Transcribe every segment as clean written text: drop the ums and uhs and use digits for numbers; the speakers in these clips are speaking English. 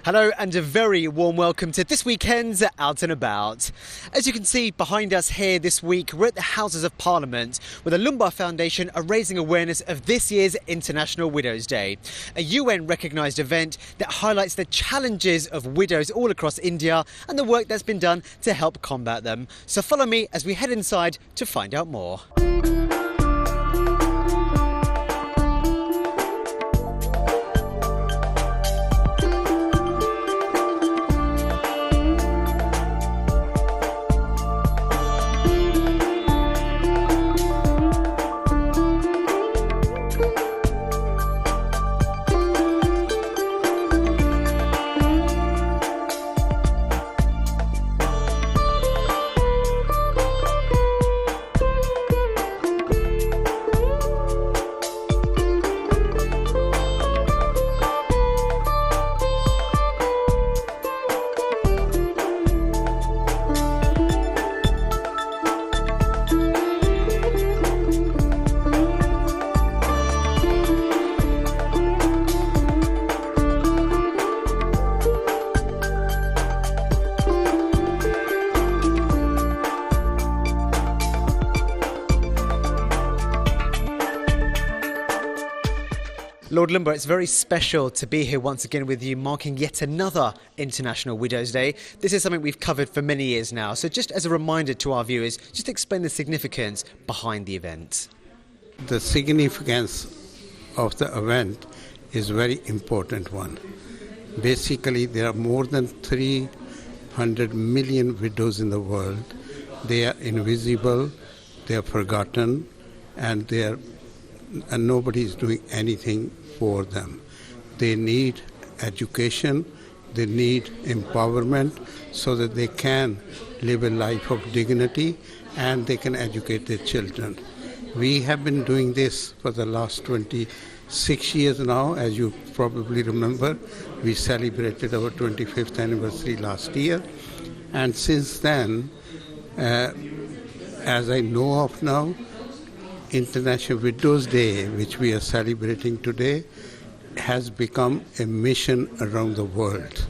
Hello and a very warm welcome to this weekend's Out and About. As you can see behind us here this week, we're at the Houses of Parliament where the Loomba Foundation are raising awareness of this year's International Widows' Day, a UN recognised event that highlights the challenges of widows all across India and the work that's been done to help combat them. So follow me as we head inside to find out more. Lord Loomba, it's very special to be here once again with you, marking yet another International Widows' Day. This is something we've covered for many years now, so just as a reminder to our viewers, just explain the significance behind the event. The significance of the event is a very important one. Basically, there are more than 300 million widows in the world. They are invisible, they are forgotten, and nobody is doing anything for them. They need education, they need empowerment so that they can live a life of dignity and they can educate their children. We have been doing this for the last 26 years now. As you probably remember, we celebrated our 25th anniversary last year. And since then, as I know of now, International Widows' Day, which we are celebrating today, has become a mission around the world.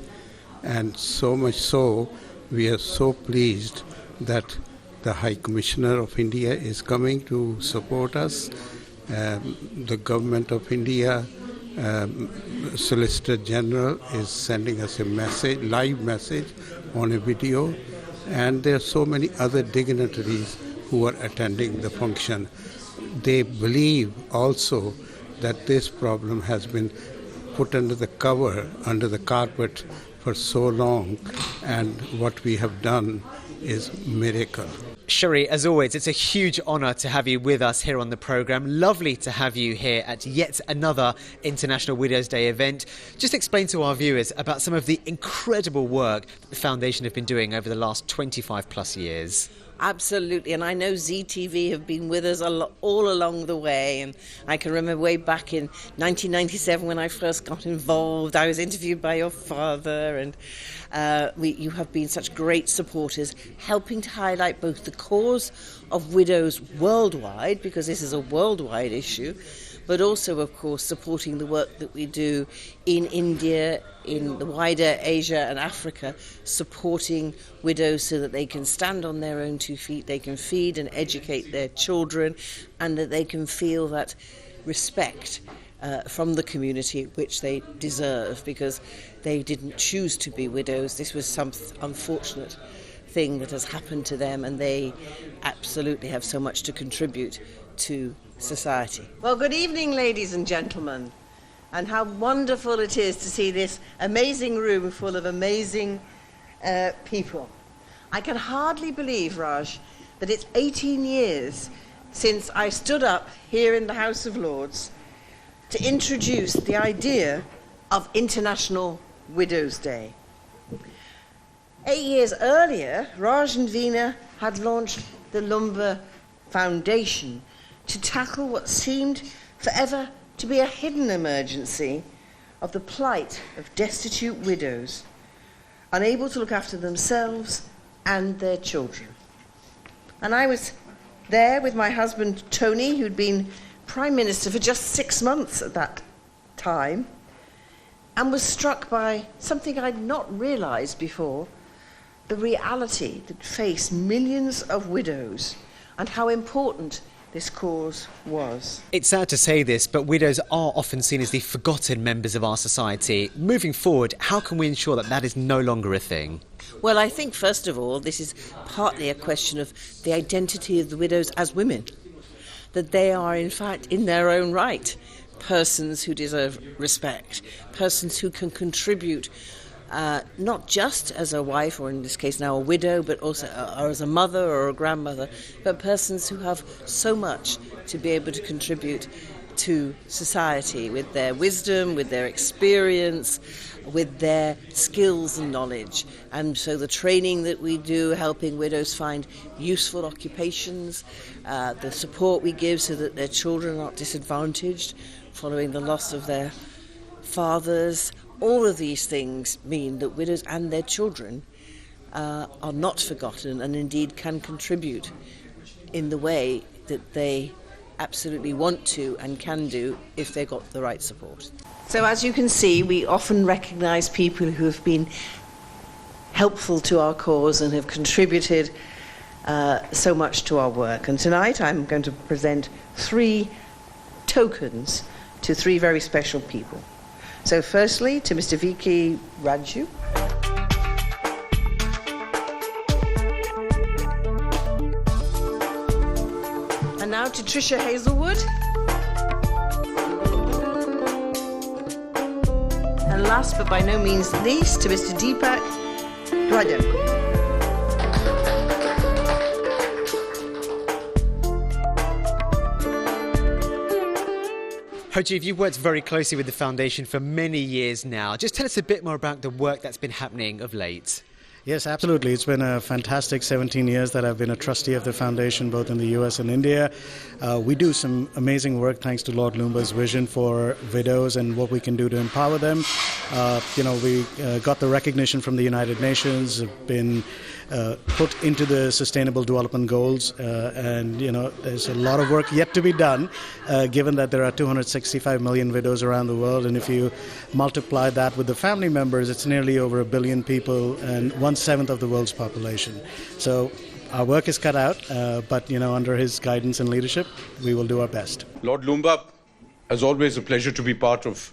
And so much so, we are so pleased that the High Commissioner of India is coming to support us. The Government of India, Solicitor General is sending us a message, live message on a video. And there are so many other dignitaries who are attending the function. They believe also that this problem has been put under the cover, under the carpet for so long, and what we have done is a miracle. Cherie, as always, it's a huge honour to have you with us here on the programme. Lovely to have you here at yet another International Widows' Day event. Just explain to our viewers about some of the incredible work that the Foundation have been doing over the last 25 plus years. Absolutely, and I know ZTV have been with us all along the way, and I can remember way back in 1997 when I first got involved. I was interviewed by your father, and you have been such great supporters, helping to highlight both the cause of widows worldwide, because this is a worldwide issue, but also, of course, supporting the work that we do in India, in the wider Asia and Africa, supporting widows so that they can stand on their own 2 feet, they can feed and educate their children, and that they can feel that respect from the community which they deserve, because they didn't choose to be widows. This was some unfortunate thing that has happened to them, and they absolutely have so much to contribute to society. Well, good evening, ladies and gentlemen, and how wonderful it is to see this amazing room full of amazing people. I can hardly believe, Raj, that it's 18 years since I stood up here in the House of Lords to introduce the idea of International Widows' Day. 8 years earlier, Raj and Veena had launched the Loomba Foundation to tackle what seemed forever to be a hidden emergency of the plight of destitute widows, unable to look after themselves and their children. And I was there with my husband Tony, who'd been Prime Minister for just 6 months at that time, and was struck by something I'd not realised before, the reality that faced millions of widows and how important this cause was. It's sad to say this, but widows are often seen as the forgotten members of our society. Moving forward, how can we ensure that that is no longer a thing? Well, I think, first of all, this is partly a question of the identity of the widows as women, that they are, in fact, in their own right, persons who deserve respect, persons who can contribute not just as a wife, or in this case now a widow, but also or as a mother or a grandmother, but persons who have so much to be able to contribute to society with their wisdom, with their experience, with their skills and knowledge. And so the training that we do, helping widows find useful occupations, the support we give so that their children are not disadvantaged following the loss of their fathers, all of these things mean that widows and their children are not forgotten and indeed can contribute in the way that they absolutely want to and can do if they got the right support. So as you can see, we often recognise people who have been helpful to our cause and have contributed so much to our work. And tonight I'm going to present 3 tokens to 3 very special people. So firstly, to Mr. Vicky Raju. And now to Tricia Hazelwood. And last but by no means least, to Mr. Deepak Dwajanko. Hojiv, you've worked very closely with the foundation for many years now. Just tell us a bit more about the work that's been happening of late. Yes, absolutely. It's been a fantastic 17 years that I've been a trustee of the foundation, both in the US and India. We do some amazing work thanks to Lord Loomba's vision for widows and what we can do to empower them. We got the recognition from the United Nations, have been put into the Sustainable Development Goals, and there's a lot of work yet to be done, given that there are 265 million widows around the world, and if you multiply that with the family members, it's nearly over 1 billion people and 1/7 of the world's population. So our work is cut out, but under his guidance and leadership, we will do our best. Lord Loomba, as always, a pleasure to be part of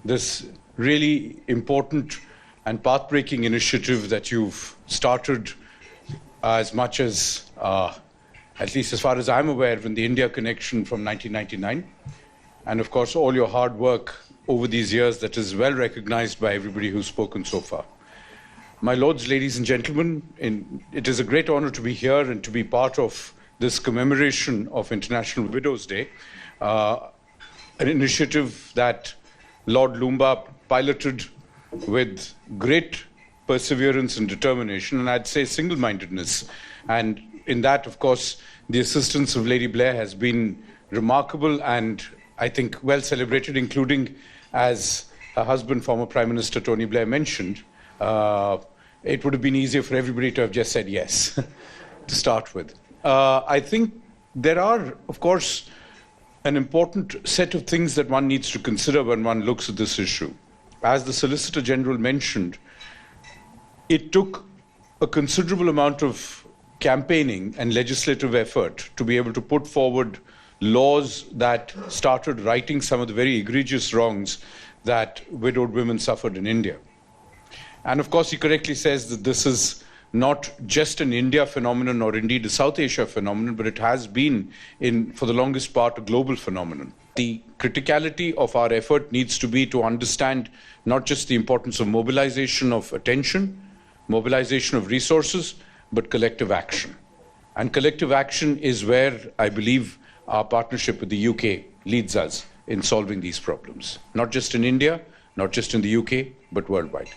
this really important and path-breaking initiative that you've started, as much as, at least as far as I'm aware, in the India connection from 1999. And of course, all your hard work over these years that is well recognized by everybody who's spoken so far. My lords, ladies and gentlemen, it is a great honor to be here and to be part of this commemoration of International Widows' Day, an initiative that Lord Loomba piloted with great perseverance and determination, and I'd say single-mindedness. And in that, of course, the assistance of Lady Blair has been remarkable and I think well celebrated, including, as her husband, former Prime Minister Tony Blair, mentioned, it would have been easier for everybody to have just said yes to start with. I think there are, of course, an important set of things that one needs to consider when one looks at this issue. As the Solicitor General mentioned, it took a considerable amount of campaigning and legislative effort to be able to put forward laws that started righting some of the very egregious wrongs that widowed women suffered in India. And of course, he correctly says that this is not just an India phenomenon or indeed a South Asia phenomenon, but it has been, for the longest part, a global phenomenon. The criticality of our effort needs to be to understand not just the importance of mobilization of attention, mobilization of resources, but collective action. And collective action is where I believe our partnership with the UK leads us in solving these problems. Not just in India, not just in the UK, but worldwide.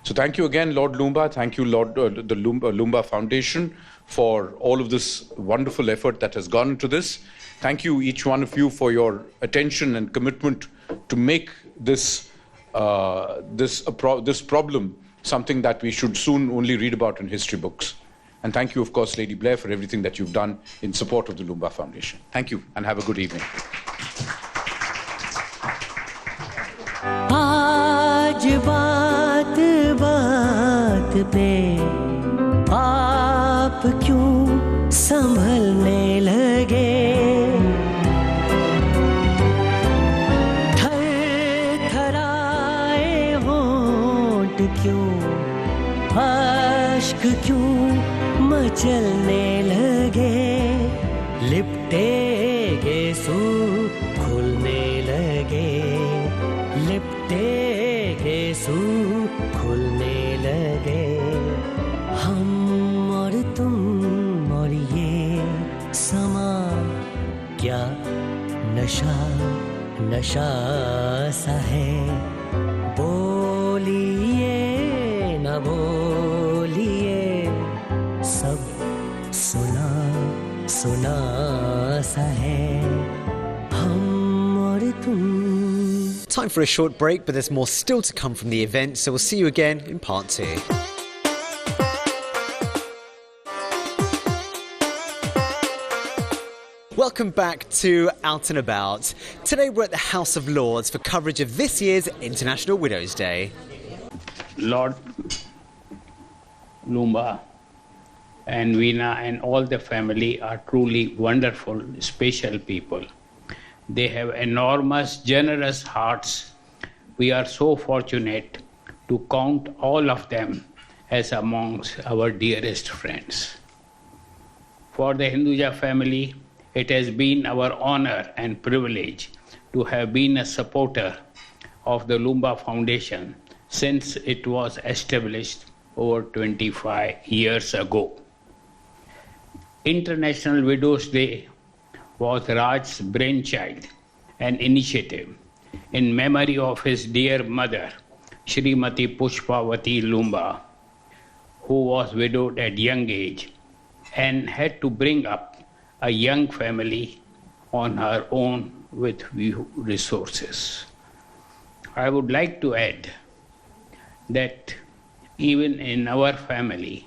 So thank you again, Lord Loomba. Thank you, the Loomba Foundation, for all of this wonderful effort that has gone into this. Thank you, each one of you, for your attention and commitment to make this problem something that we should soon only read about in history books. And thank you, of course, Lady Blair, for everything that you've done in support of the Loomba Foundation. Thank you, and have a good evening. आज बात बात पे आप क्यों संभलने लगे थरथराए होंठ क्यों अश्क क्यों मचलने लगे लिपटे गेसू खुलने लगे लिपटे गेसू खुलने लगे हम और तुम और ये समा क्या नशा नशा सा है बोलिए न बोलिए सब सुना सुना सा है हम और तुम. Time for a short break, but there's more still to come from the event, so we'll see you again in part 2. Welcome back to Out and About. Today we're at the House of Lords for coverage of this year's International Widows' Day. Lord Loomba and Veena and all the family are truly wonderful, special people. They have enormous, generous hearts. We are so fortunate to count all of them as amongst our dearest friends. For the Hinduja family, it has been our honor and privilege to have been a supporter of the Loomba Foundation since it was established over 25 years ago. International Widows' Day was Raj's brainchild and initiative in memory of his dear mother, Shrimati Pushpavati Loomba, who was widowed at young age and had to bring up a young family on her own with few resources. I would like to add that even in our family,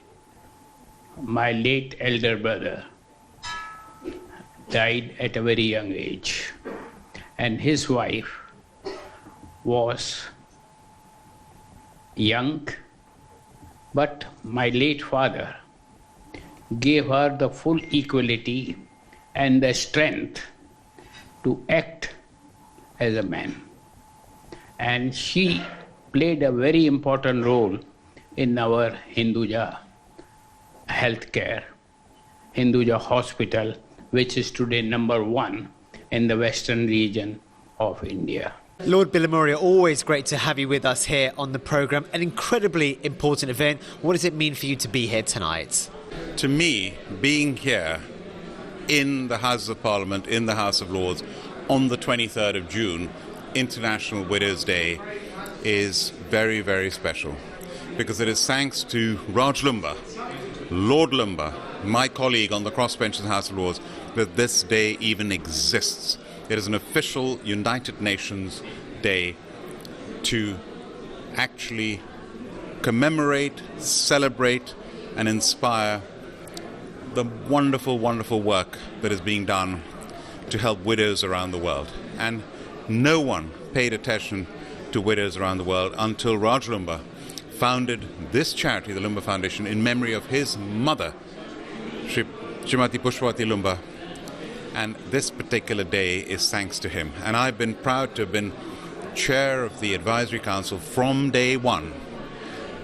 my late elder brother died at a very young age, and his wife was young, but my late father gave her the full equality and the strength to act as a man. And she played a very important role in our Hinduja healthcare, Hinduja hospital, which is today #1 in the western region of India. Lord Bilimoria, always great to have you with us here on the programme. An incredibly important event. What does it mean for you to be here tonight? To me, being here in the Houses of Parliament, in the House of Lords, on the 23rd of June, International Widows' Day, is very, very special. Because it is thanks to Raj Loomba, Lord Loomba, my colleague on the crossbench of the House of Lords, that this day even exists. It is an official United Nations Day to actually commemorate, celebrate, and inspire the wonderful, wonderful work that is being done to help widows around the world. And no one paid attention to widows around the world until Raj Loomba founded this charity, the Loomba Foundation, in memory of his mother, Shrimati Pushpavati Loomba. And this particular day is thanks to him. And I've been proud to have been chair of the advisory council from day one,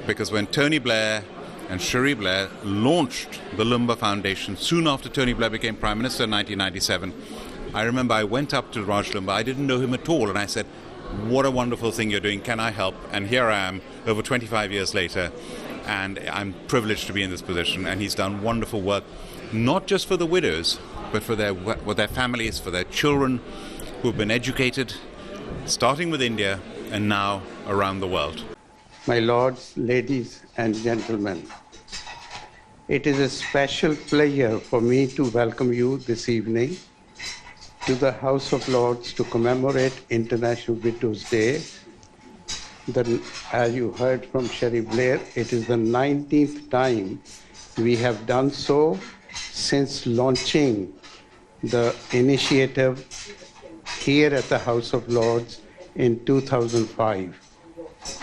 because when Tony Blair and Cherie Blair launched the Loomba Foundation soon after Tony Blair became Prime Minister in 1997, I remember I went up to Raj Loomba. I didn't know him at all, and I said, "What a wonderful thing you're doing, can I help?" And here I am, over 25 years later, and I'm privileged to be in this position. And he's done wonderful work, not just for the widows, but for their families, for their children who have been educated, starting with India and now around the world. My lords, ladies and gentlemen, it is a special pleasure for me to welcome you this evening to the House of Lords to commemorate International Widows' Day. As you heard from Cherie Blair, it is the 19th time we have done so since launching the initiative here at the House of Lords in 2005.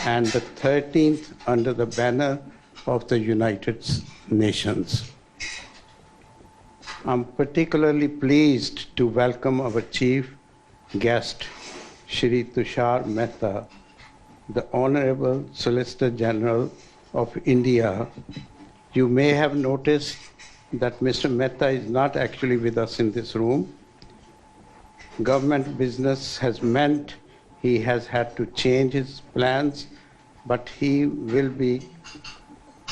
and the 13th under the banner of the United Nations. I'm particularly pleased to welcome our chief guest, Shri Tushar Mehta, the Honorable Solicitor General of India. You may have noticed that Mr. Mehta is not actually with us in this room. Government business has meant he has had to change his plans, but he will be,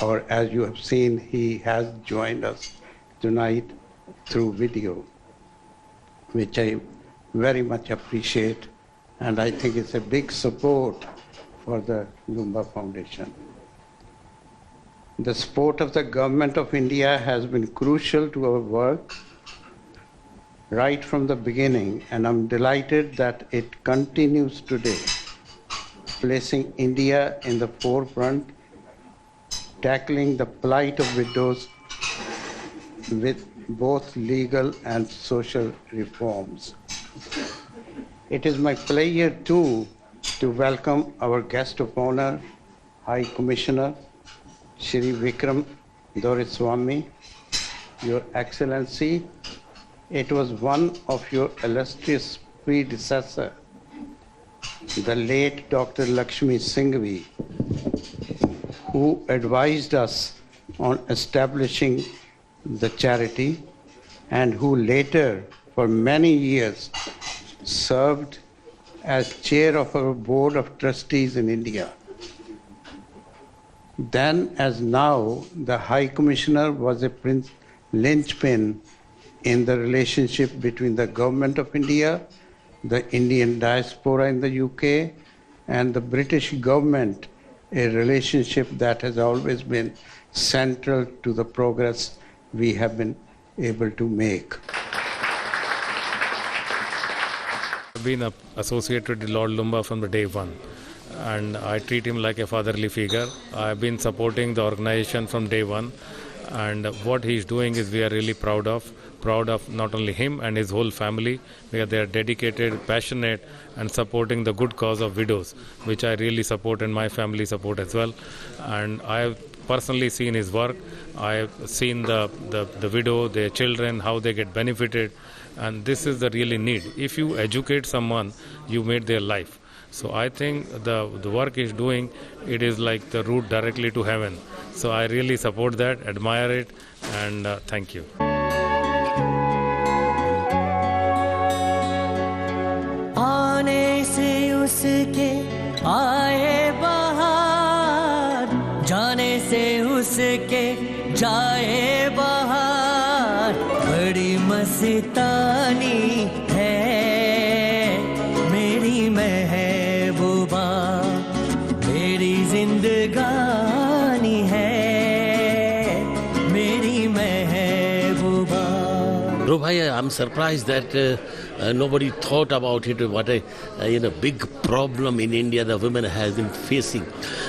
or as you have seen, he has joined us tonight through video, which I very much appreciate, and I think it's a big support for the Loomba Foundation. The support of the Government of India has been crucial to our work right from the beginning, and I'm delighted that it continues today, placing India in the forefront, tackling the plight of widows with both legal and social reforms. It is my pleasure too to welcome our guest of honor, High Commissioner Shri Vikram Doraiswamy. Your Excellency, it was one of your illustrious predecessor, the late Dr. Lakshmi Singhvi, who advised us on establishing the charity and who later, for many years, served as chair of our Board of Trustees in India. Then, as now, the High Commissioner was a linchpin in the relationship between the Government of India, the Indian diaspora in the UK, and the British government, a relationship that has always been central to the progress we have been able to make. I've been associated with Lord Loomba from the day one, and I treat him like a fatherly figure. I've been supporting the organization from day one, and what he's doing is we are really proud of not only him and his whole family, because they are dedicated, passionate, and supporting the good cause of widows, which I really support and my family support as well. And I have personally seen his work. I have seen the widow, their children, how they get benefited, and this is the really need. If you educate someone, you made their life. So I think the work he's doing, it is like the route directly to heaven. So I really support that, admire it, and thank you. आने से उसके आए बहार, जाने से उसके जाए बहार, बड़ी मस्तानी है मेरी महबूबा, मेरी जिंदगानी है मेरी महबूबा. Bhai, I'm surprised that nobody thought about it. What a big problem in India the women has been facing.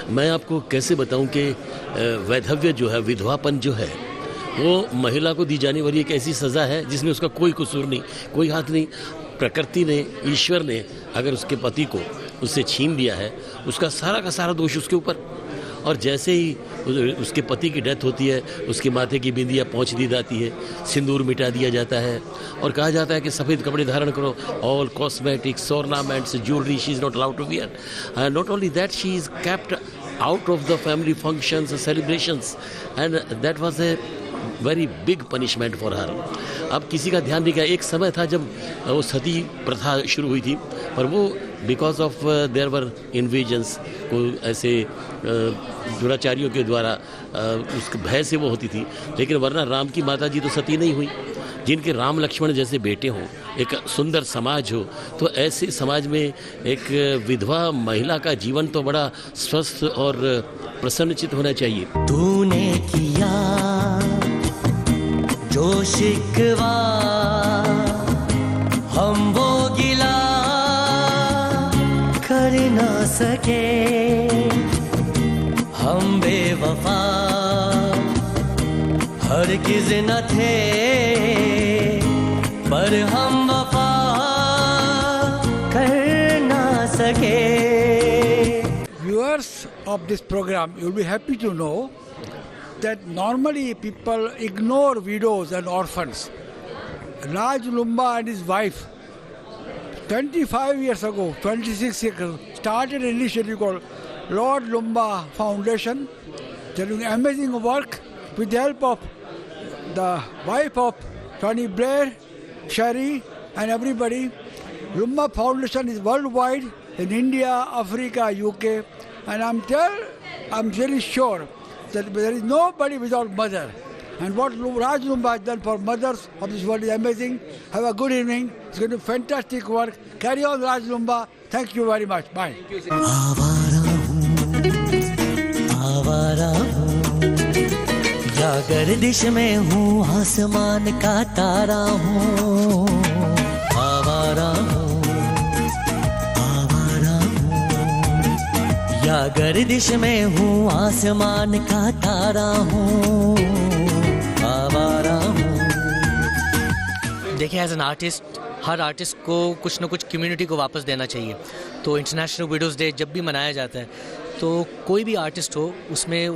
मैं आपको कैसे बताऊं कि वैधव्य जो है, विधवापन जो है, वो महिला को दी जाने वाली एक ऐसी सजा है जिसमें उसका कोई कसूर नहीं, कोई हाथ नहीं. प्रकृति ने, ईश्वर ने अगर उसके पति को उससे छीन लिया है, उसका सारा का सारा दोष उसके ऊपर. और जैसे ही उसके पति की डेथ होती है, उसके माथे की बिंदिया पोंछ दी जाती है, सिंदूर मिटा दिया जाता है और कहा जाता है कि सफ़ेद कपड़े धारण करो. All cosmetics, ornaments, jewellery she is not allowed to wear. Not only that, she is kept out of the family functions, celebrations, and that was a very big punishment for her. अब किसी का ध्यान नहीं गया. एक समय था जब वो सती प्रथा शुरू हुई थी, पर वो because of there were invasions, को ऐसे दुराचारियों के द्वारा उस भय से वो होती थी. लेकिन वरना राम की माता जी तो सती नहीं हुई. जिनके राम लक्ष्मण जैसे बेटे हों, एक सुंदर समाज हो, तो ऐसे समाज में एक विधवा महिला का जीवन तो बड़ा स्वस्थ और प्रसन्नचित होना चाहिए. तूने किया जो शिकवा हम वो गिला कर ना सके, हम बेवफा हरगिज़ न थे, पर हम वफा कर ना सके. You are of this program, you'll be happy to know that normally people ignore widows and orphans. Raj Loomba and his wife, 25 years ago, 26 years ago, started an initiative called Lord Loomba Foundation. They're doing amazing work with the help of the wife of Tony Blair, Cherie, and everybody. Loomba Foundation is worldwide in India, Africa, UK, and I'm very sure that there is nobody without mother. And what Raj Loomba has done for mothers of this world is amazing. Have a good evening. It's going to do fantastic work. Carry on, Raj Loomba. Thank you very much. Bye. आवारा हूँ या गर्दिश में हूँ आसमान का तारा हूँ आवारा हूँ या गर्दिश में हूँ आसमान का तारा हूँ आवारा हूँ। देखिए एज एन आर्टिस्ट हर आर्टिस्ट को कुछ ना कुछ कम्युनिटी को वापस देना चाहिए। तो इंटरनेशनल विडोज़ डे जब भी मनाया जाता है तो कोई भी आर्टिस्ट हो उसमें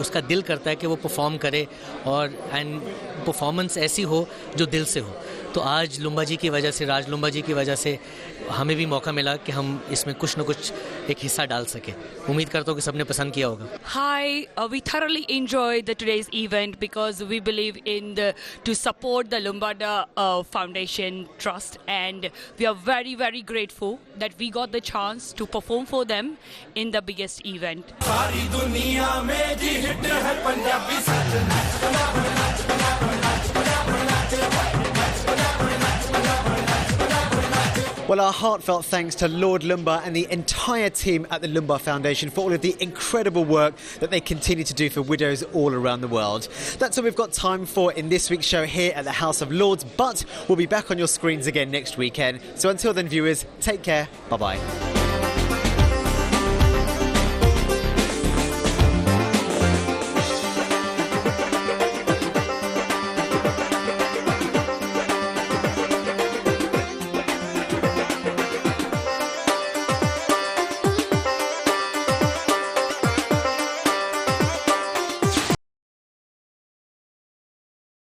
उसका दिल करता है कि वो परफॉर्म करे और एंड परफॉर्मेंस ऐसी हो जो दिल से हो। तो आज लुम्बा जी की वजह से, राज लुम्बा जी की वजह से हमें भी मौका मिला कि हम इसमें कुछ ना कुछ एक हिस्सा डाल सके। उम्मीद करता हूँ कि सबने पसंद किया होगा। Hi, we thoroughly enjoyed today's event because we believe in to support the Loomba Foundation Trust, and we are very, very grateful that we got the chance to perform for them in the biggest event. Well, our heartfelt thanks to Lord Loomba and the entire team at the Loomba Foundation for all of the incredible work that they continue to do for widows all around the world. That's all we've got time for in this week's show here at the House of Lords, but we'll be back on your screens again next weekend. So until then, viewers, take care. Bye-bye.